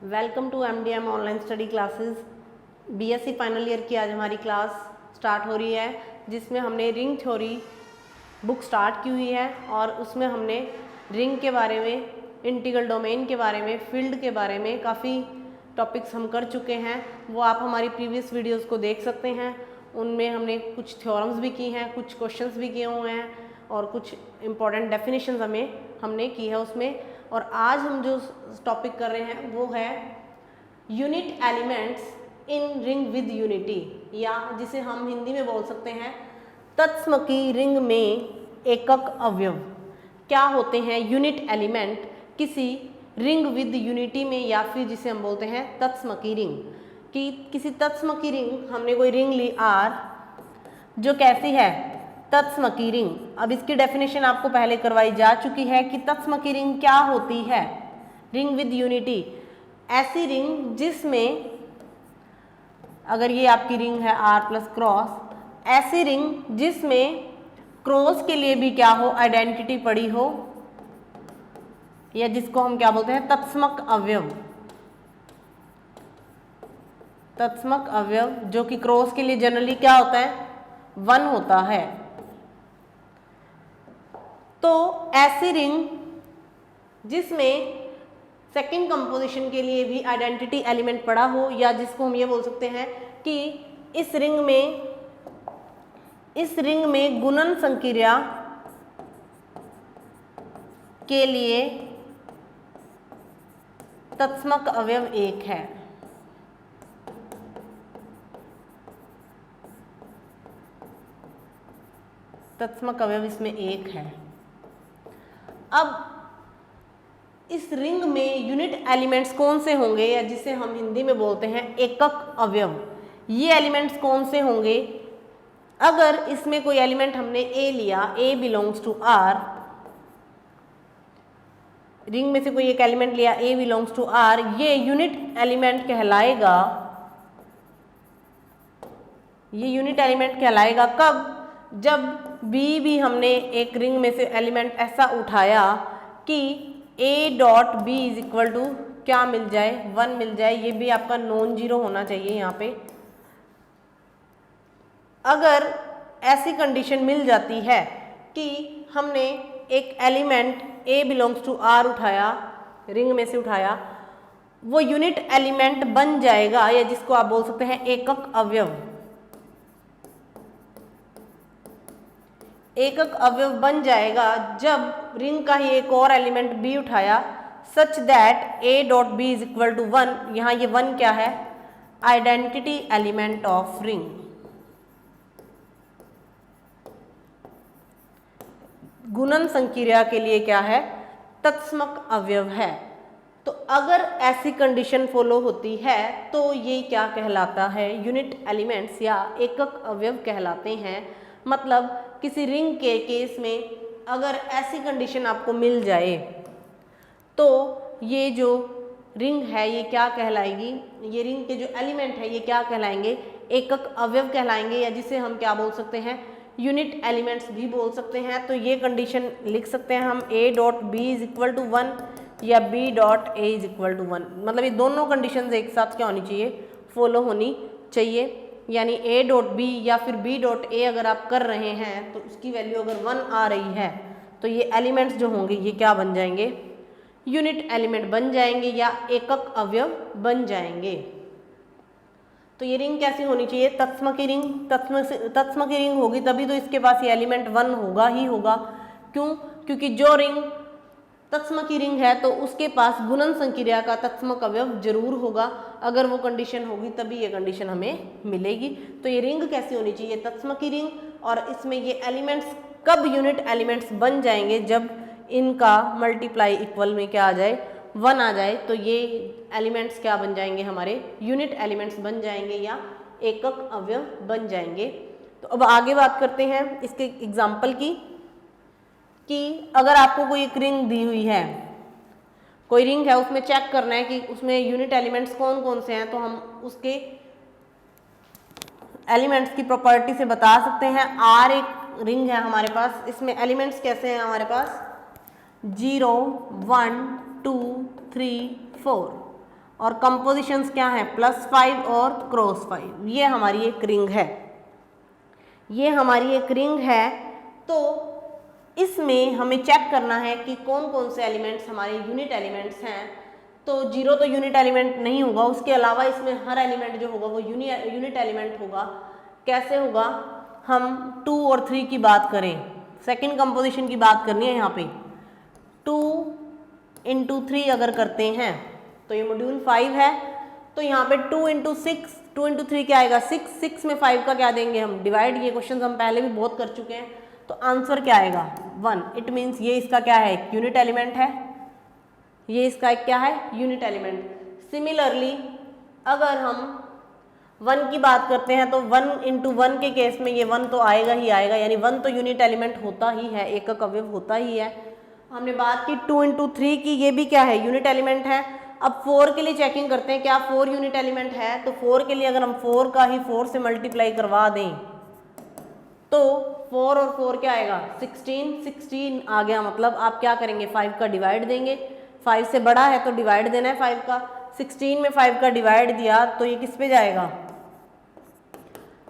Welcome to MDM online study classes. BSc final year की आज हमारी क्लास स्टार्ट हो रही है, जिसमें हमने रिंग थ्योरी बुक स्टार्ट की हुई है और उसमें हमने रिंग के बारे में, इंटीग्रल डोमेन के बारे में, फील्ड के बारे में काफ़ी टॉपिक्स हम कर चुके हैं। वो आप हमारी प्रीवियस वीडियोस को देख सकते हैं। उनमें हमने कुछ थ्योरम्स भी की हैं, कुछ क्वेश्चंस भी किए हुए हैं और कुछ इम्पॉर्टेंट डेफिनेशंस हमने की है उसमें। और आज हम जो टॉपिक कर रहे हैं वो है unit elements in ring with unity, या जिसे हम हिंदी में बोल सकते हैं तत्सम की रिंग में एकक अवयव। क्या होते हैं यूनिट एलिमेंट किसी रिंग विद यूनिटी में, या फिर जिसे हम बोलते हैं तत्सम की रिंग। कि किसी तत्सम की रिंग, हमने कोई रिंग ली R जो कैसी है, तत्सम की रिंग। अब इसकी डेफिनेशन आपको पहले करवाई जा चुकी है कि तत्सम की रिंग क्या होती है। रिंग विद यूनिटी ऐसी रिंग जिसमें, अगर ये आपकी रिंग है R प्लस क्रॉस, ऐसी रिंग जिसमें क्रॉस के लिए भी क्या हो, आइडेंटिटी पड़ी हो, या जिसको हम क्या बोलते हैं तत्समक अवयव। तत्समक अवयव जो कि क्रॉस के लिए जनरली क्या होता है, 1 होता है। तो ऐसी रिंग जिसमें सेकंड कंपोजिशन के लिए भी आइडेंटिटी एलिमेंट पड़ा हो, या जिसको हम ये बोल सकते हैं कि इस रिंग में गुणन संक्रिया के लिए तत्समक अवयव 1 है। तत्समक अवयव इसमें 1 है। अब इस रिंग में यूनिट एलिमेंट्स कौन से होंगे, या जिसे हम हिंदी में बोलते हैं एकक अवयव। ये एलिमेंट्स कौन से होंगे, अगर इसमें कोई एलिमेंट हमने A लिया, A belongs to R, ring में से कोई एक एलिमेंट लिया A बिलोंग्स टू R, ये यूनिट एलिमेंट कहलाएगा। ये यूनिट एलिमेंट कहलाएगा कब, जब भी हमने एक रिंग में से एलिमेंट ऐसा उठाया कि A dot B is equal to क्या मिल जाए, 1 मिल जाए। ये भी आपका नॉन जीरो होना चाहिए यहाँ पे। अगर ऐसी कंडीशन मिल जाती है कि हमने एक element A belongs to R उठाया, रिंग में से उठाया, वो यूनिट एलिमेंट बन जाएगा, या जिसको आप बोल सकते हैं एकक अवयव। एकक अवयव बन जाएगा जब रिंग का ही एक और एलिमेंट B उठाया, such that A dot B is equal to 1। यहाँ ये 1 क्या है, आइडेंटिटी एलिमेंट ऑफ रिंग। गुणन संक्रिया के लिए क्या है, तत्समक अवयव है। तो अगर ऐसी कंडीशन फॉलो होती है तो ये क्या कहलाता है, यूनिट एलिमेंट्स या एकक अवयव कहलाते हैं। मतलब किसी रिंग के केस में अगर ऐसी कंडीशन आपको मिल जाए तो ये जो रिंग है ये क्या कहलाएगी, ये रिंग के जो एलिमेंट है ये क्या कहलाएंगे, एकक अवयव कहलाएंगे, या जिसे हम क्या बोल सकते हैं, यूनिट एलिमेंट्स भी बोल सकते हैं। तो ये कंडीशन लिख सकते हैं हम, A dot B is equal to 1 या B dot A is equal to 1। मतलब ये दोनों कंडीशंस एक साथ क्या होनी चाहिए, फॉलो होनी चाहिए। यानी A डॉट B या फिर B डॉट A अगर आप कर रहे हैं तो उसकी वैल्यू अगर 1 आ रही है तो ये एलिमेंट्स जो होंगे ये क्या बन जाएंगे, यूनिट एलिमेंट बन जाएंगे या एकक अवयव बन जाएंगे। तो ये रिंग कैसी होनी चाहिए, तत्सम की रिंग। तत्सम की रिंग होगी तभी तो इसके पास ये एलिमेंट 1 होगा ही होगा। क्यों, क्योंकि जो रिंग तत्सम की रिंग है तो उसके पास गुणन संक्रिया का तत्समक अवयव जरूर होगा। अगर वो कंडीशन होगी तभी ये कंडीशन हमें मिलेगी। तो ये रिंग कैसी होनी चाहिए, तत्सम की रिंग। और इसमें ये एलिमेंट्स कब यूनिट एलिमेंट्स बन जाएंगे, जब इनका मल्टीप्लाई इक्वल में क्या आ जाए, 1 आ जाए। तो ये एलिमेंट्स क्या बन जाएंगे, हमारे यूनिट एलिमेंट्स बन जाएंगे या एकक अवयव बन जाएंगे। तो अब आगे बात करते हैं इसके एग्जाम्पल की, कि अगर आपको कोई एक रिंग दी हुई है, कोई रिंग है, उसमें चेक करना है कि उसमें यूनिट एलिमेंट्स कौन कौन से हैं, तो हम उसके एलिमेंट्स की प्रॉपर्टी से बता सकते हैं। R एक रिंग है हमारे पास, इसमें एलिमेंट्स कैसे हैं हमारे पास, 0 1 2 3 4। और कंपोजिशंस क्या हैं, +5 और क्रॉस 5। ये हमारी एक रिंग है, ये हमारी एक रिंग है। तो इसमें हमें चेक करना है कि कौन कौन से एलिमेंट्स हमारे यूनिट एलिमेंट्स हैं। तो 0 तो यूनिट एलिमेंट नहीं होगा, उसके अलावा इसमें हर एलिमेंट जो होगा वो यूनिट एलिमेंट होगा। कैसे होगा, हम 2 और 3 की बात करें, सेकंड कंपोजिशन की बात करनी है। यहाँ पे 2 × 3 अगर करते हैं तो ये मॉड्यूल 5 है। तो यहाँ पे 2 × 6, 2 × 3 क्या आएगा, 6, 6 में 5 का क्या देंगे हम, डिवाइड। ये क्वेश्चन हम पहले भी बहुत कर चुके हैं। तो आंसर क्या आएगा, 1। इट मीन्स ये इसका क्या है, यूनिट एलिमेंट है। ये इसका एक क्या है, यूनिट एलिमेंट। सिमिलरली अगर हम 1 की बात करते हैं तो 1 × 1 के केस में ये 1 तो आएगा ही आएगा, यानी 1 तो यूनिट एलिमेंट होता ही है, एकक अवयव होता ही है। हमने बात की 2 × 3 की, ये भी क्या है, यूनिट एलिमेंट है। अब 4 के लिए चेकिंग करते हैं, क्या 4 यूनिट एलिमेंट है। तो 4 के लिए अगर हम 4 का ही 4 से मल्टीप्लाई करवा दें तो 4 और 4 क्या आएगा, 16 आ गया। मतलब आप क्या करेंगे, 5 का डिवाइड देंगे, 5 से बड़ा है तो डिवाइड देना है 5 का। 16 में 5 का डिवाइड दिया तो ये किस पे जाएगा,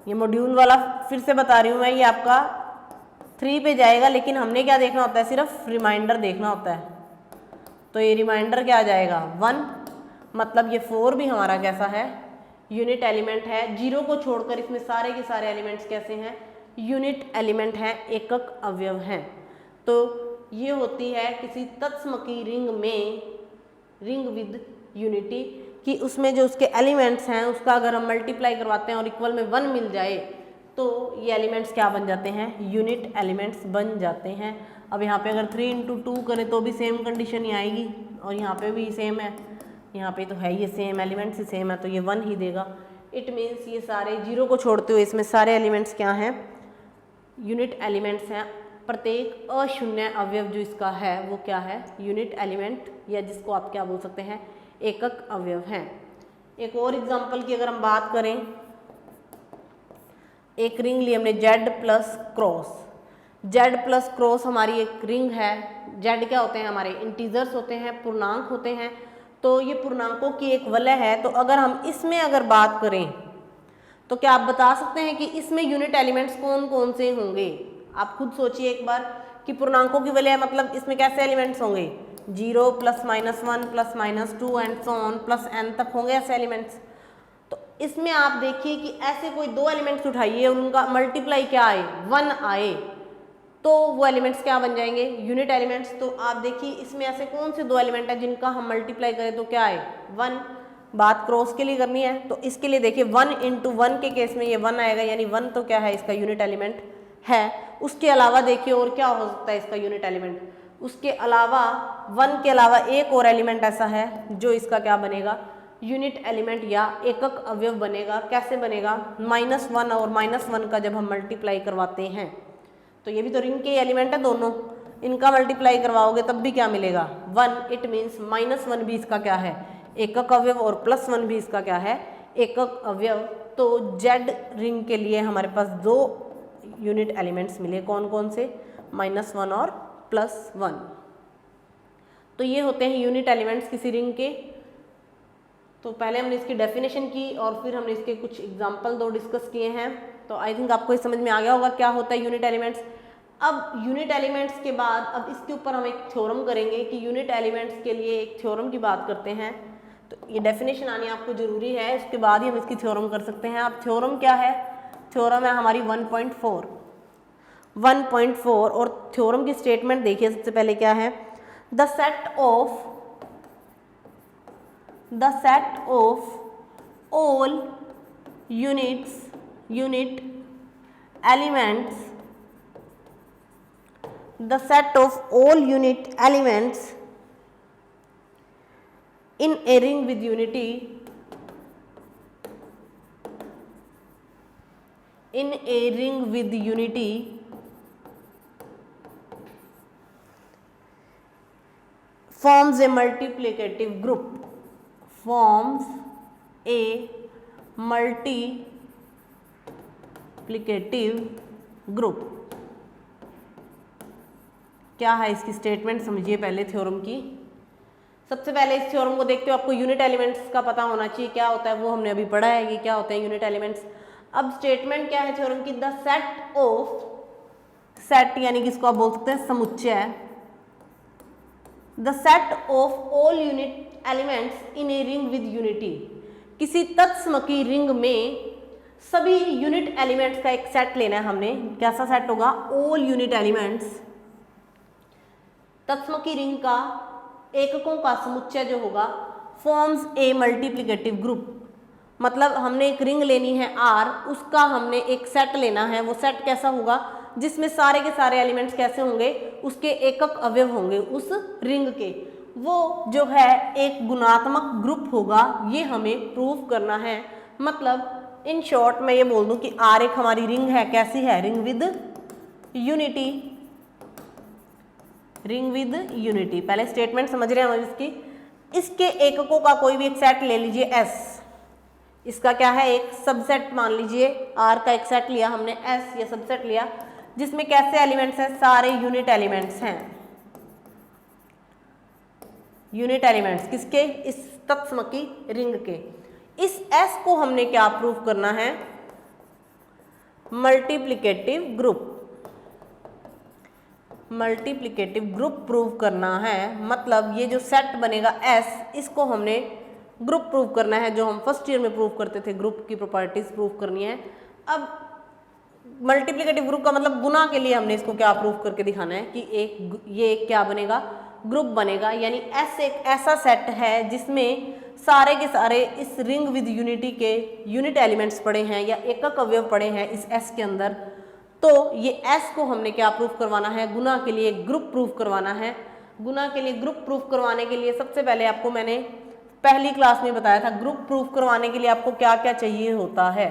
ये मॉड्यूल वाला फिर से बता रही हूँ मैं, ये आपका 3 पे जाएगा। लेकिन हमने क्या देखना होता है, सिर्फ रिमाइंडर देखना होता है। तो ये रिमाइंडर क्या आ जाएगा, 1। मतलब ये 4 भी हमारा कैसा है, यूनिट एलिमेंट है। 0 को छोड़कर इसमें सारे के सारे एलिमेंट्स कैसे हैं, यूनिट एलिमेंट हैं, एकक अवयव हैं। तो ये होती है किसी तत्सम की रिंग में, रिंग विद यूनिटी, कि उसमें जो उसके एलिमेंट्स हैं उसका अगर हम मल्टीप्लाई करवाते हैं और इक्वल में 1 मिल जाए तो ये एलिमेंट्स क्या बन जाते हैं, यूनिट एलिमेंट्स बन जाते हैं। अब यहाँ पे अगर 3 × 2 करें तो भी सेम कंडीशन ही आएगी, और यहाँ पे भी सेम है, यहाँ पे तो है ये सेम, एलिमेंट्स ही सेम है, तो ये 1 ही देगा। इट मीन्स ये सारे 0 को छोड़ते हुए इसमें सारे एलिमेंट्स क्या हैं, यूनिट एलिमेंट्स हैं। प्रत्येक अशून्य अवयव जो इसका है वो क्या है, यूनिट एलिमेंट, या जिसको आप क्या बोल सकते हैं, एकक अवयव हैं। एक और एग्जांपल की अगर हम बात करें, एक रिंग ली हमने Z + क्रॉस। Z + क्रॉस हमारी एक रिंग है। Z क्या होते हैं, हमारे इंटीजर्स होते हैं, पूर्णांक होते हैं। तो ये पूर्णांकों की एक वलय है। तो अगर हम इसमें अगर बात करें तो क्या आप बता सकते हैं कि इसमें यूनिट एलिमेंट्स कौन कौन से होंगे। आप खुद सोचिए एक बार कि पूर्णांकों की वलय मतलब इसमें कैसे एलिमेंट्स होंगे, 0 +, -1 +, -2 एंड सो ऑन +n तक होंगे ऐसे एलिमेंट्स। तो इसमें आप देखिए कि ऐसे कोई 2 एलिमेंट्स उठाइए और उनका मल्टीप्लाई क्या आए, 1 आए, तो वो एलिमेंट्स क्या बन जाएंगे, यूनिट एलिमेंट्स। तो आप देखिए इसमें ऐसे कौन से 2 एलिमेंट हैं जिनका हम मल्टीप्लाई करें तो क्या आए, 1। बात क्रॉस के लिए करनी है तो इसके लिए देखिए 1 × 1 के केस में ये 1 आएगा, यानी 1 तो क्या है, इसका यूनिट एलिमेंट है। उसके अलावा देखिए और क्या हो सकता है इसका यूनिट एलिमेंट, उसके अलावा 1 के अलावा एक और एलिमेंट ऐसा है जो इसका क्या बनेगा, यूनिट एलिमेंट या एकक अवयव बनेगा। कैसे बनेगा, -1 और -1 का जब हम मल्टीप्लाई करवाते हैं तो ये भी तो रिंग के एलिमेंट है दोनों, इनका मल्टीप्लाई करवाओगे तब भी क्या मिलेगा, 1। इट मीन्स -1 भी इसका क्या है, एकक अवयव, और +1 भी इसका क्या है, एकक अवयव। तो Z रिंग के लिए हमारे पास 2 यूनिट एलिमेंट्स मिले, कौन कौन से, -1 और +1। तो ये होते हैं यूनिट एलिमेंट्स किसी रिंग के। तो पहले हमने इसकी डेफिनेशन की और फिर हमने इसके कुछ एग्जाम्पल 2 डिस्कस किए हैं। तो आई थिंक आपको ये समझ में आ गया होगा क्या होता है यूनिट एलिमेंट्स। अब यूनिट एलिमेंट्स के बाद अब इसके ऊपर हम एक थ्योरम करेंगे कि यूनिट एलिमेंट्स के लिए एक थ्योरम की बात करते हैं। तो ये डेफिनेशन आनी आपको ज़रूरी है, इसके बाद ही हम इसकी थ्योरम कर सकते हैं। अब थ्योरम क्या है, थ्योरम है हमारी 1.4 और थ्योरम की स्टेटमेंट देखिए। सबसे पहले क्या है, the set of all unit elements the set of all unit elements in a ring with unity forms a multiplicative group। क्या है इसकी स्टेटमेंट समझिए पहले थ्योरम की। सबसे पहले इस थ्योरम को देखते हो आपको यूनिट एलिमेंट्स का पता होना चाहिए, क्या होता है वो हमने अभी पढ़ा है कि क्या होते हैं यूनिट एलिमेंट्स। अब स्टेटमेंट क्या है थ्योरम की, द सेट ऑफ, सेट यानी कि इसको आप बोल सकते हैं समुच्चय, the set of all unit elements in A ring with unity, किसी तत्सम की रिंग में सभी यूनिट एलिमेंट्स का एक सेट लेना है हमने। कैसा सेट होगा, ऑल यूनिट एलिमेंट्स, तत्सम की रिंग का एककों का समुच्चय जो होगा, फॉर्म्स ए मल्टीप्लिकेटिव ग्रुप, मतलब हमने एक रिंग लेनी है R, उसका हमने एक सेट लेना है। वो सेट कैसा होगा, जिसमें सारे के सारे एलिमेंट्स कैसे होंगे, उसके एकक अवयव होंगे उस रिंग के, वो जो है एक गुणात्मक ग्रुप होगा। ये हमें प्रूव करना है। मतलब इन शॉर्ट मैं ये बोल दूं कि R एक हमारी रिंग है, कैसी है, ring with unity, ring with unity. पहले स्टेटमेंट समझ रहे हैं हम इसकी। इसके एककों का कोई भी एक सेट ले लीजिए S, इसका क्या है एक सबसेट मान लीजिए, R का एक सेट लिया हमने S, या सबसेट लिया, जिसमें कैसे एलिमेंट्स हैं, सारे यूनिट एलिमेंट्स हैं। यूनिट एलिमेंट्स किसके, इस तत्सम की रिंग के। इस S को हमने क्या प्रूव करना है, multiplicative group, multiplicative group prove करना है। मतलब ये जो सेट बनेगा S, इसको हमने ग्रुप प्रूव करना है, जो हम फर्स्ट ईयर में प्रूव करते थे, ग्रुप की प्रॉपर्टीज प्रूव करनी है। अब मल्टीप्लिकेटिव ग्रुप का मतलब गुना के लिए हमने इसको क्या प्रूव करके दिखाना है कि ये एक क्या बनेगा, ग्रुप बनेगा। यानी S एक ऐसा सेट है जिसमें सारे के सारे इस रिंग विद यूनिटी के यूनिट एलिमेंट्स पड़े हैं या एकक अवयव पड़े हैं इस S के अंदर। तो ये S को हमने क्या प्रूव करवाना है, गुना के लिए ग्रुप प्रूव करवाना है। गुना के लिए ग्रुप प्रूव करवाने के लिए सबसे पहले आपको मैंने पहली क्लास में बताया था, ग्रुप प्रूव करवाने के लिए आपको क्या क्या चाहिए होता है।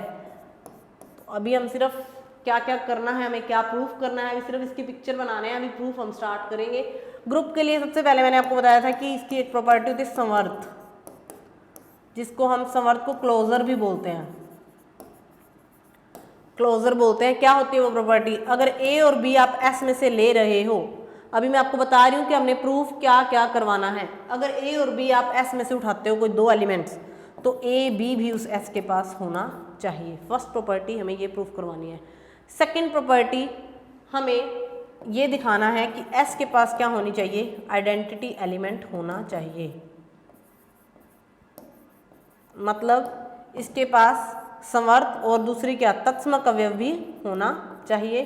तो अभी हम सिर्फ क्या क्या करना है, हमें क्या प्रूफ करना है, अभी सिर्फ इसकी पिक्चर बनाने हैं, अभी प्रूफ हम स्टार्ट करेंगे। ग्रुप के लिए सबसे पहले मैंने आपको बताया था कि इसकी एक प्रॉपर्टी होती है समवर्त, जिसको हम समवर्त को क्लोजर भी बोलते हैं, क्लोजर बोलते हैं। क्या होती है वो प्रॉपर्टी, अगर A और B आप S में से ले रहे हो, अभी मैं आपको बता रही हूँ कि हमने प्रूफ क्या क्या करवाना है। अगर A और B आप S में से उठाते हो कोई दो एलिमेंट्स, तो A B भी उस S के पास होना चाहिए। फर्स्ट प्रॉपर्टी हमें ये प्रूफ करवानी है। सेकंड प्रॉपर्टी हमें ये दिखाना है कि S के पास क्या होनी चाहिए, आइडेंटिटी एलिमेंट होना चाहिए। मतलब इसके पास समवर्त और दूसरी क्या, तत्समक अवयव भी होना चाहिए।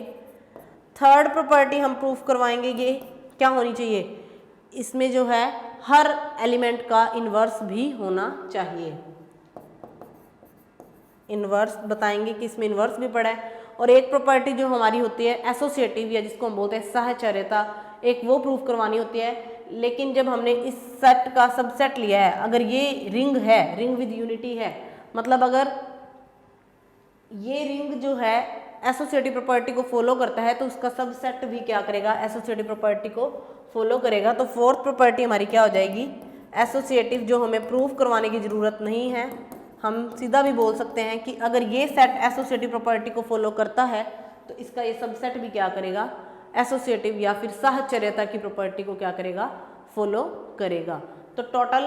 थर्ड प्रॉपर्टी हम प्रूफ करवाएंगे, ये क्या होनी चाहिए, इसमें जो है हर एलिमेंट का इन्वर्स भी होना चाहिए। इन्वर्स बताएंगे कि इसमें इन्वर्स भी पड़ा है। और एक प्रॉपर्टी जो हमारी होती है एसोसिएटिव, या जिसको हम बोलते हैं साहचर्यता, एक वो प्रूफ करवानी होती है। लेकिन जब हमने इस सेट का सबसेट लिया है, अगर ये रिंग है, रिंग विद यूनिटी है, मतलब अगर ये रिंग जो है एसोसिएटिव प्रॉपर्टी को फॉलो करता है, तो उसका सबसेट भी क्या करेगा, एसोसिएटिव प्रॉपर्टी को फॉलो करेगा। तो फोर्थ प्रॉपर्टी हमारी क्या हो जाएगी, एसोसिएटिव, जो हमें प्रूफ करवाने की ज़रूरत नहीं है। हम सीधा भी बोल सकते हैं कि अगर ये सेट एसोसिएटिव प्रॉपर्टी को फॉलो करता है, तो इसका ये सबसेट भी क्या करेगा, एसोसिएटिव या फिर साहचर्यता की प्रॉपर्टी को क्या करेगा, फॉलो करेगा। तो टोटल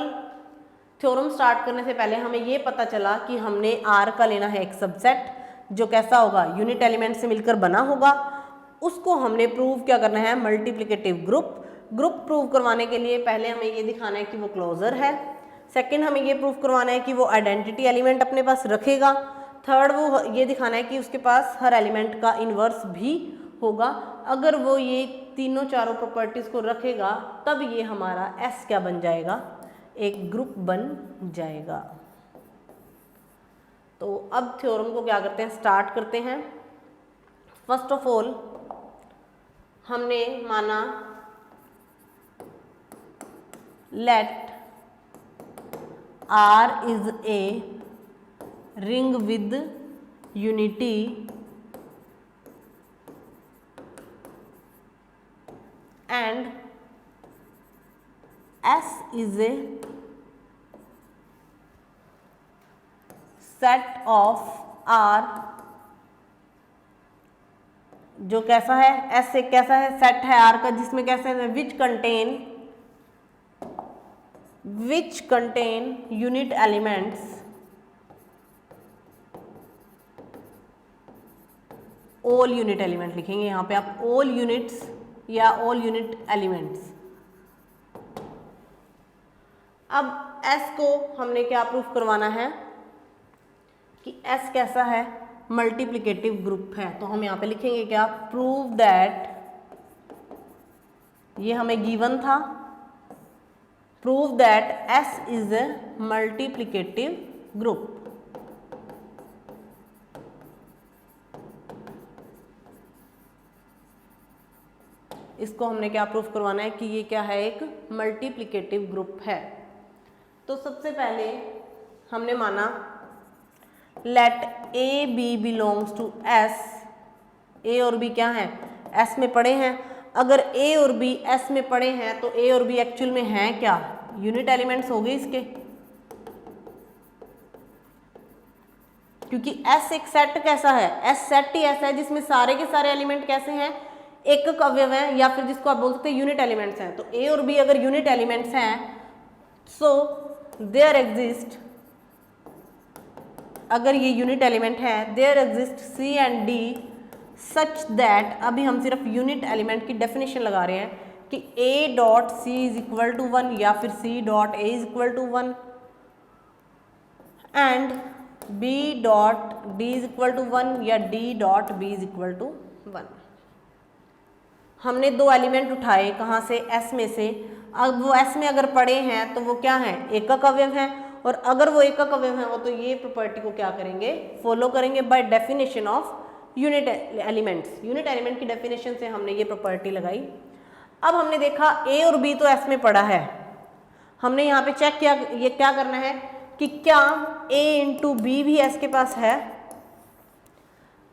थ्योरम स्टार्ट करने से पहले हमें ये पता चला कि हमने R का लेना है एक सबसेट, जो कैसा होगा, यूनिट एलिमेंट से मिलकर बना होगा। उसको हमने प्रूव क्या करना है, मल्टीप्लिकेटिव ग्रुप। ग्रुप प्रूव करवाने के लिए पहले हमें ये दिखाना है कि वो क्लोजर है। सेकंड हमें ये प्रूव करवाना है कि वो आइडेंटिटी एलिमेंट अपने पास रखेगा। थर्ड वो ये दिखाना है कि उसके पास हर एलिमेंट का इन्वर्स भी होगा। अगर वो ये तीनों चारों प्रॉपर्टीज़ को रखेगा, तब ये हमारा S क्या बन जाएगा, एक ग्रुप बन जाएगा। तो अब थ्योरम को क्या करते हैं, स्टार्ट करते हैं। फर्स्ट ऑफ ऑल हमने माना let R is a ring with unity and S is a set of R, जो कैसा है, S एक कैसा है, सेट है R का, जिसमें कैसे है, which contain which contain unit elements all unit element लिखेंगे यहाँ पे आप, ऑल यूनिट्स या ऑल यूनिट एलिमेंट्स। अब S को हमने क्या प्रूफ करवाना है कि S कैसा है, मल्टीप्लिकेटिव ग्रुप है। तो हम यहाँ पे लिखेंगे क्या, प्रूव दैट, ये हमें गिवन था, prove that S is a multiplicative group. इसको हमने क्या प्रूफ करवाना है कि ये क्या है, एक मल्टीप्लिकेटिव ग्रुप है। तो सबसे पहले हमने माना let A B belongs to S, A और बी क्या है, एस में पड़े हैं। अगर ए और बी एस में पड़े हैं तो ए और बी एक्चुअल में हैं क्या, यूनिट एलिमेंट्स हो गए इसके, क्योंकि एस एक सेट कैसा है, एस सेट ही ऐसा है जिसमें सारे के सारे एलिमेंट कैसे हैं, एकक अवयव हैं, या फिर जिसको आप बोल सकते हैं यूनिट एलिमेंट्स हैं। तो ए और बी अगर यूनिट एलिमेंट्स हैं, सो देयर एग्जिस्ट, अगर ये यूनिट एलिमेंट है, there exist C and D such that, अभी हम सिर्फ यूनिट एलिमेंट की डेफिनेशन लगा रहे हैं कि A dot C is equal to 1 या फिर C dot A is equal to 1 and B dot D is equal to 1 या D dot B is equal to 1। हमने दो एलिमेंट उठाए कहाँ से, एस में से। अब वो एस में अगर पड़े हैं तो वो क्या है, एकक अवयव हैं, और अगर वो एकक अवयव हैं वो तो ये प्रॉपर्टी को क्या करेंगे, फॉलो करेंगे bye definition of unit elements. Unit element की डेफिनेशन से हमने ये प्रॉपर्टी लगाई। अब हमने देखा ए और बी तो एस में पड़ा है, हमने यहाँ पे चेक किया, ये क्या करना है कि क्या ए इंटू बी भी एस के पास है।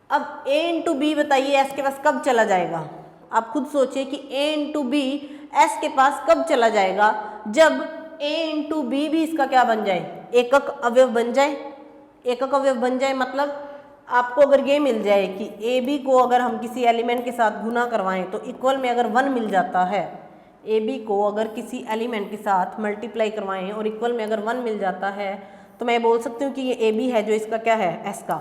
अब ए इंटू बी बताइए एस के पास कब चला जाएगा, आप खुद सोचिए कि a इंटू बी एस के पास कब चला जाएगा, जब a इंटू बी भी इसका क्या बन जाए, एकक अवयव बन जाए। एकक अवयव बन जाए मतलब आपको अगर ये मिल जाए कि ए बी को अगर हम किसी एलिमेंट के साथ गुना करवाएं तो इक्वल में अगर 1 मिल जाता है, ए बी को अगर किसी एलिमेंट के साथ मल्टीप्लाई करवाएं और इक्वल में अगर 1 मिल जाता है, तो मैं बोल सकती हूँ कि ये ए बी है जो इसका क्या है, एस का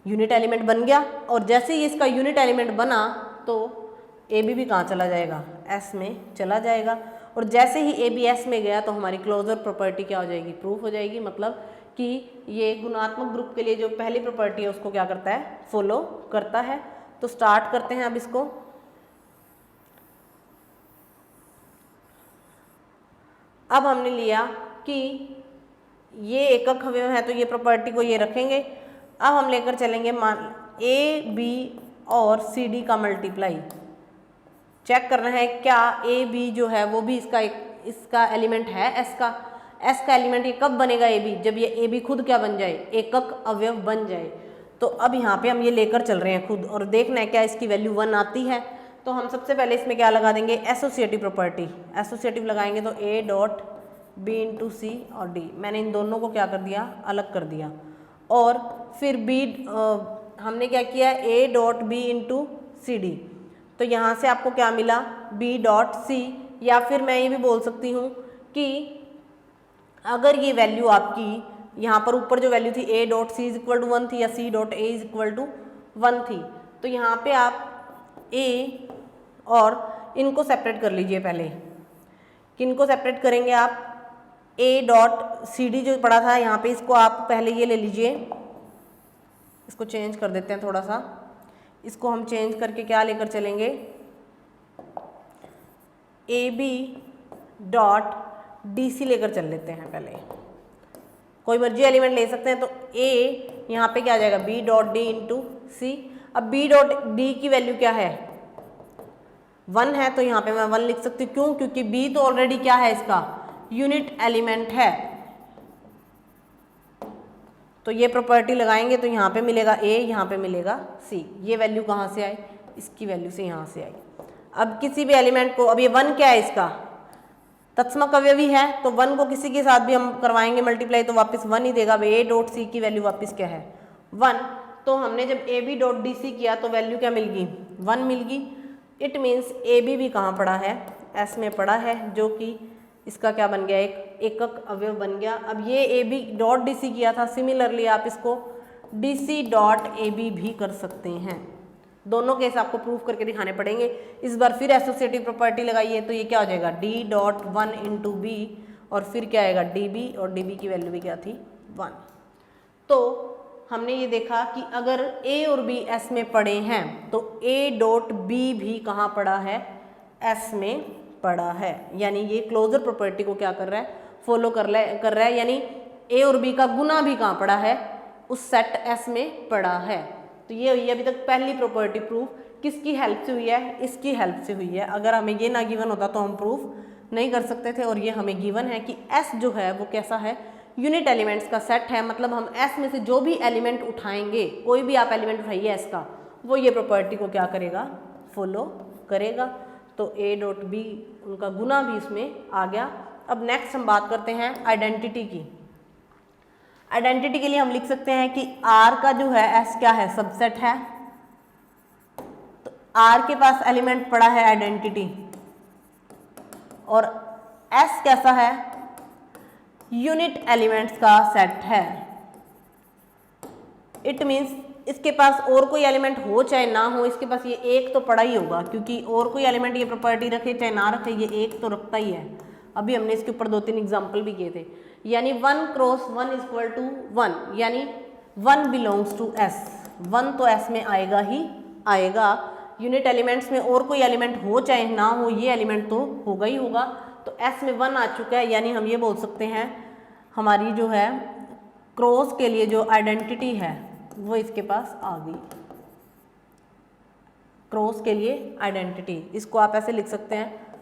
यूनिट एलिमेंट बन गया। और जैसे ही इसका यूनिट एलिमेंट बना तो ए बी भी कहाँ चला जाएगा, एस में चला जाएगा। और जैसे ही ए बी एस में गया तो हमारी क्लोजर प्रॉपर्टी क्या हो जाएगी, प्रूफ हो जाएगी। मतलब कि ये गुणात्मक ग्रुप के लिए जो पहली प्रॉपर्टी है उसको क्या करता है, फॉलो करता है। तो स्टार्ट करते हैं अब इसको। अब हमने लिया कि ये एकक अवयव है तो ये प्रॉपर्टी को ये रखेंगे। अब हम लेकर चलेंगे मान ए बी और सी डी का मल्टीप्लाई, चेक करना है क्या ए बी जो है वो भी इसका एलिमेंट है एस का एलिमेंट। ये कब बनेगा ए बी, जब ये ए बी खुद क्या बन जाए, एकक अवयव बन जाए। तो अब यहाँ पे हम ये लेकर चल रहे हैं खुद, और देखना है क्या इसकी वैल्यू 1 आती है। तो हम सबसे पहले इसमें क्या लगा देंगे, एसोसिएटिव प्रॉपर्टी। एसोसिएटिव लगाएंगे तो ए डॉट बी इंटू सी और डी, मैंने इन दोनों को क्या कर दिया, अलग कर दिया। और फिर बी हमने क्या किया, A dot B into C D, तो यहाँ से आपको क्या मिला, बी डॉट सी। या फिर मैं ये भी बोल सकती हूँ कि अगर ये वैल्यू आपकी यहाँ पर ऊपर जो वैल्यू थी A dot C is equal to 1 थी या C dot A is equal to 1 थी, तो यहाँ पे आप ए और इनको सेपरेट कर लीजिए। पहले किनको सेपरेट करेंगे आप, ए डॉट सी डी जो पड़ा था यहाँ पे, इसको आप पहले ये ले लीजिए, इसको चेंज कर देते हैं थोड़ा सा। इसको हम चेंज करके क्या लेकर चलेंगे, A B dot D C लेकर चल लेते हैं। पहले कोई मर्जी एलिमेंट ले सकते हैं। तो ए यहाँ पे क्या आ जाएगा, बी डॉट डी इंटू सी। अब बी डॉट डी की वैल्यू क्या है, 1 है, तो यहाँ पे मैं 1 लिख सकती हूँ। क्यों, क्योंकि बी तो ऑलरेडी क्या है, इसका यूनिट एलिमेंट है। तो ये प्रॉपर्टी लगाएंगे तो यहाँ पे मिलेगा ए, यहाँ पे मिलेगा सी। ये वैल्यू कहाँ से आई, इसकी वैल्यू से यहाँ से आई। अब किसी भी एलिमेंट को, अब ये 1 क्या है, इसका तत्समक अवयवी है, तो 1 को किसी के साथ भी हम करवाएंगे मल्टीप्लाई तो वापस 1 ही देगा। अब ए डॉट सी की वैल्यू वापस क्या है, 1। तो हमने जब A B dot D C किया तो वैल्यू क्या मिल गई, 1 मिल गई। इट मीन्स ए बी भी कहाँ पड़ा है, एस में पड़ा है, जो कि इसका क्या बन गया, एक एकक अवयव बन गया। अब ये A B dot D C किया था, सिमिलरली आप इसको D C dot A B भी कर सकते हैं। दोनों केस आपको प्रूफ करके दिखाने पड़ेंगे। इस बार फिर एसोसिएटिव प्रॉपर्टी लगाइए तो ये क्या हो जाएगा, डी डॉट 1 इंटू बी, और फिर क्या आएगा डी बी, और डी बी की वैल्यू भी क्या थी 1। तो हमने ये देखा कि अगर ए और बी एस में पड़े हैं तो ए डॉट बी भी कहाँ पड़ा है, एस में पड़ा है। यानी ये क्लोजर प्रॉपर्टी को क्या कर रहा है, फॉलो कर रहा है। यानी ए और बी का गुना भी कहाँ पड़ा है, उस सेट एस में पड़ा है। तो ये हुई अभी तक पहली प्रॉपर्टी प्रूफ। किसकी हेल्प से हुई है, इसकी हेल्प से हुई है। अगर हमें ये ना गिवन होता तो हम प्रूफ नहीं कर सकते थे, और ये हमें गिवन है कि एस जो है वो कैसा है, यूनिट एलिमेंट्स का सेट है। मतलब हम एस में से जो भी एलिमेंट उठाएंगे, कोई भी आप एलिमेंट उठाइए एस का, वो ये प्रॉपर्टी को क्या करेगा, फॉलो करेगा। तो ए डॉट बी उनका गुना भी इसमें आ गया। अब नेक्स्ट हम बात करते हैं आइडेंटिटी की। आइडेंटिटी के लिए हम लिख सकते हैं कि आर का जो है एस क्या है, सबसेट है। तो आर के पास एलिमेंट पड़ा है आइडेंटिटी, और एस कैसा है, यूनिट एलिमेंट्स का सेट है। इट मीन्स इसके पास और कोई एलिमेंट हो चाहे ना हो, इसके पास ये एक तो पड़ा ही होगा, क्योंकि और कोई एलिमेंट ये प्रॉपर्टी रखे चाहे ना रखे, ये एक तो रखता ही है। अभी हमने इसके ऊपर 2-3 एग्जाम्पल भी किए थे। यानी 1 क्रॉस 1 इक्वल टू 1, यानी 1 बिलोंग्स टू एस, 1 तो एस में आएगा ही आएगा। यूनिट एलिमेंट्स में और कोई एलिमेंट हो चाहे ना हो, ये एलिमेंट तो होगा ही होगा। तो एस में 1 आ चुका है, यानी हम ये बोल सकते हैं हमारी जो है क्रॉस के लिए जो आइडेंटिटी है वो इसके पास आ गई। क्रॉस के लिए आइडेंटिटी, इसको आप ऐसे लिख सकते हैं,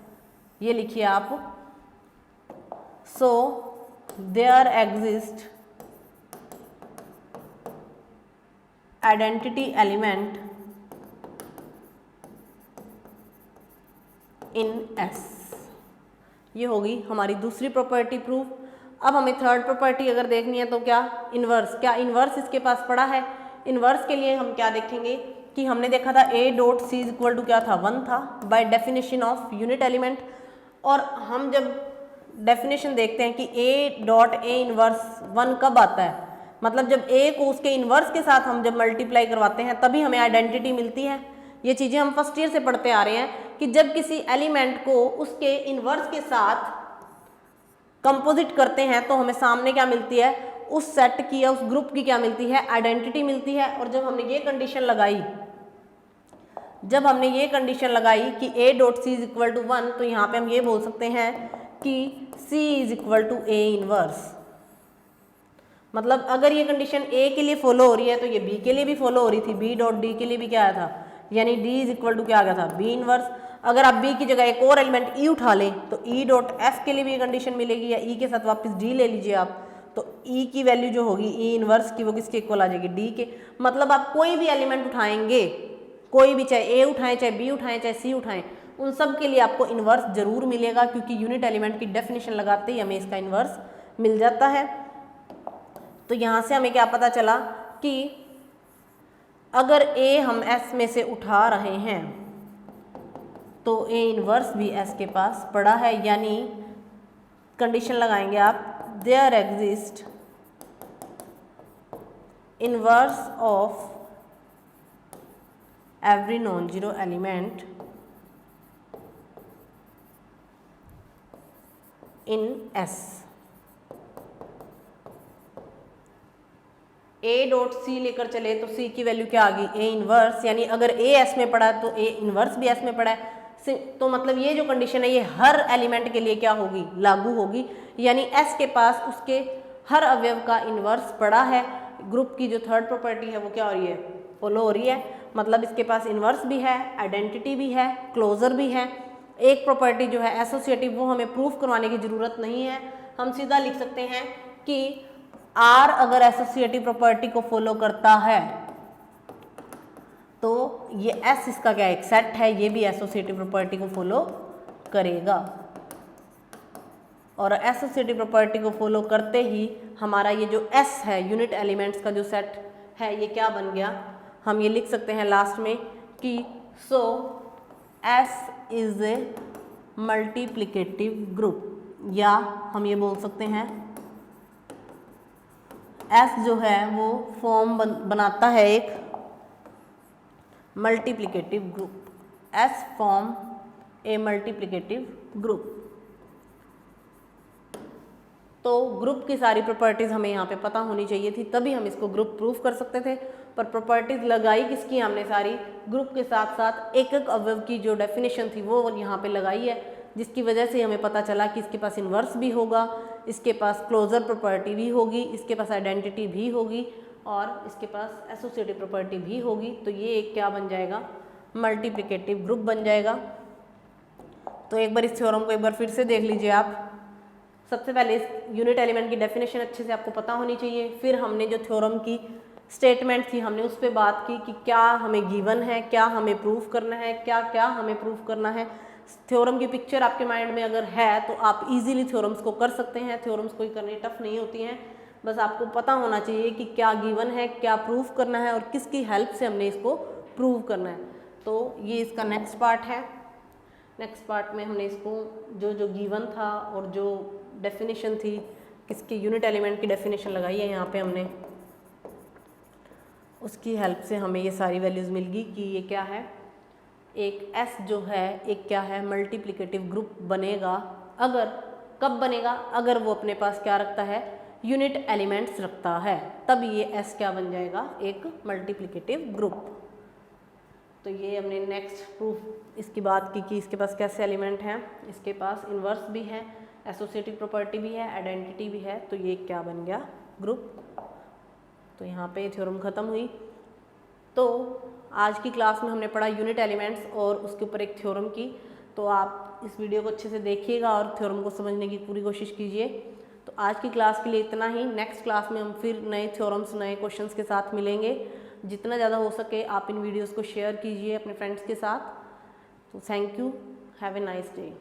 ये लिखिए आप, so there exist identity element in S. ये होगी हमारी दूसरी प्रॉपर्टी प्रूफ। अब हमें थर्ड प्रॉपर्टी अगर देखनी है तो क्या, इन्वर्स। क्या इन्वर्स इसके पास पड़ा है? इन्वर्स के लिए हम क्या देखेंगे कि हमने देखा था A dot C is equal to क्या था, 1 था by definition of unit element. और हम जब डेफिनेशन देखते हैं कि ए डॉट ए इन्वर्स 1 कब आता है, मतलब जब ए को उसके इन्वर्स के साथ हम जब मल्टीप्लाई करवाते हैं तभी हमें आइडेंटिटी मिलती है। ये चीज़ें हम फर्स्ट ईयर से पढ़ते आ रहे हैं कि जब किसी एलिमेंट को उसके इन्वर्स के साथ कंपोजिट करते हैं तो हमें सामने क्या मिलती है, उस सेट की या उस ग्रुप की क्या मिलती है, आइडेंटिटी मिलती है। और जब हमने ये कंडीशन लगाई कि A dot C is equal to 1, तो यहाँ पे हम ये बोल सकते हैं कि C is equal to A inverse. मतलब अगर ये कंडीशन A के लिए फॉलो हो रही है तो ये B के लिए भी फॉलो हो रही थी, B डॉट D के लिए भी क्या आया था, यानी D इज इक्वल टू क्या आ गया था, B इनवर्स। अगर आप B की जगह एक और एलिमेंट E उठा लें तो E डॉट F के लिए भी ये कंडीशन मिलेगी, या E के साथ वापस D ले लीजिए आप, तो E की वैल्यू जो होगी E इनवर्स की वो किसके इक्वल आ जाएगी, D के। मतलब आप कोई भी एलिमेंट उठाएंगे, कोई भी, चाहे A उठाएं, चाहे B उठाएं, चाहे C उठाएं, उन सब के लिए आपको इन्वर्स जरूर मिलेगा, क्योंकि यूनिट एलिमेंट की डेफिनेशन लगाते ही हमें इसका इन्वर्स मिल जाता है। तो यहाँ से हमें क्या पता चला कि अगर A हम S में से उठा रहे हैं तो A इन्वर्स भी S के पास पड़ा है। यानी कंडीशन लगाएंगे आप, there exist inverse of every non zero element in S। A dot C लेकर चले तो C की वैल्यू क्या आ गई, A इनवर्स। यानी अगर A S में पड़ा है तो A इनवर्स भी S में पड़ा है। तो मतलब ये जो कंडीशन है ये हर एलिमेंट के लिए क्या होगी, लागू होगी। यानी S के पास उसके हर अवयव का इनवर्स पड़ा है। ग्रुप की जो थर्ड प्रॉपर्टी है वो क्या हो रही है, फॉलो हो रही है। मतलब इसके पास इनवर्स भी है, आइडेंटिटी भी है, क्लोजर भी है। एक प्रॉपर्टी जो है एसोसिएटिव, वो हमें प्रूफ करवाने की ज़रूरत नहीं है। हम सीधा लिख सकते हैं कि R अगर एसोसिएटिव प्रॉपर्टी को फॉलो करता है तो ये S इसका क्या एक सेट है, ये भी एसोसिएटिव प्रॉपर्टी को फॉलो करेगा। और एसोसिएटिव प्रॉपर्टी को फॉलो करते ही हमारा ये जो S है, यूनिट एलिमेंट्स का जो सेट है, ये क्या बन गया, हम ये लिख सकते हैं लास्ट में कि सो S is a multiplicative group. या हम ये बोल सकते हैं S जो है वो फॉर्म बनाता है एक मल्टीप्लिकेटिव ग्रुप। S फॉर्म ए मल्टीप्लिकेटिव ग्रुप। तो ग्रुप की सारी प्रॉपर्टीज हमें यहाँ पे पता होनी चाहिए थी, तभी हम इसको ग्रुप प्रूफ कर सकते थे। पर प्रॉपर्टीज लगाई किसकी हमने सारी, ग्रुप के साथ साथ एक एक अवयव की जो डेफिनेशन थी वो यहाँ पे लगाई है, जिसकी वजह से हमें पता चला कि इसके पास इन्वर्स भी होगा, इसके पास क्लोजर प्रॉपर्टी भी होगी, इसके पास आइडेंटिटी भी होगी और इसके पास एसोसिएटिव प्रॉपर्टी भी होगी। तो ये एक क्या बन जाएगा, मल्टीप्लिकेटिव ग्रुप बन जाएगा। तो एक बार इस थ्योरम को एक बार फिर से देख लीजिए आप। सबसे पहले इस यूनिट एलिमेंट की डेफिनेशन अच्छे से आपको पता होनी चाहिए। फिर हमने जो थ्योरम की स्टेटमेंट थी हमने उस पर बात की कि क्या हमें गिवन है, क्या हमें प्रूफ करना है, क्या क्या हमें प्रूफ करना है। थ्योरम की पिक्चर आपके माइंड में अगर है तो आप इजीली थ्योरम्स को कर सकते हैं। थ्योरम्स कोई करनी टफ नहीं होती हैं, बस आपको पता होना चाहिए कि क्या गिवन है, क्या प्रूफ करना है और किसकी हेल्प से हमने इसको प्रूव करना है। तो ये इसका नेक्स्ट पार्ट है। नेक्स्ट पार्ट में हमने इसको जो जो गिवन था और जो डेफिनेशन थी, किसकी यूनिट एलिमेंट की डेफिनेशन लगाई है यहाँ पे हमने, उसकी हेल्प से हमें ये सारी वैल्यूज़ मिल गई कि ये क्या है, एक S जो है एक क्या है, मल्टीप्लिकेटिव ग्रुप बनेगा। अगर कब बनेगा, अगर वो अपने पास क्या रखता है, यूनिट एलिमेंट्स रखता है, तब ये S क्या बन जाएगा, एक मल्टीप्लिकेटिव ग्रुप। तो ये हमने नेक्स्ट प्रूफ इसकी बात की कि इसके पास कैसे एलिमेंट हैं, इसके पास इन्वर्स भी है, एसोसिएटिव प्रॉपर्टी भी है, आइडेंटिटी भी है। तो ये क्या बन गया, ग्रुप। तो यहाँ पे थ्योरम ख़त्म हुई। तो आज की क्लास में हमने पढ़ा यूनिट एलिमेंट्स और उसके ऊपर एक थ्योरम की। तो आप इस वीडियो को अच्छे से देखिएगा और थ्योरम को समझने की पूरी कोशिश कीजिए। तो आज की क्लास के लिए इतना ही। नेक्स्ट क्लास में हम फिर नए थ्योरम्स, नए क्वेश्चंस के साथ मिलेंगे। जितना ज़्यादा हो सके आप इन वीडियोज़ को शेयर कीजिए अपने फ्रेंड्स के साथ। तो thank you, have a nice day.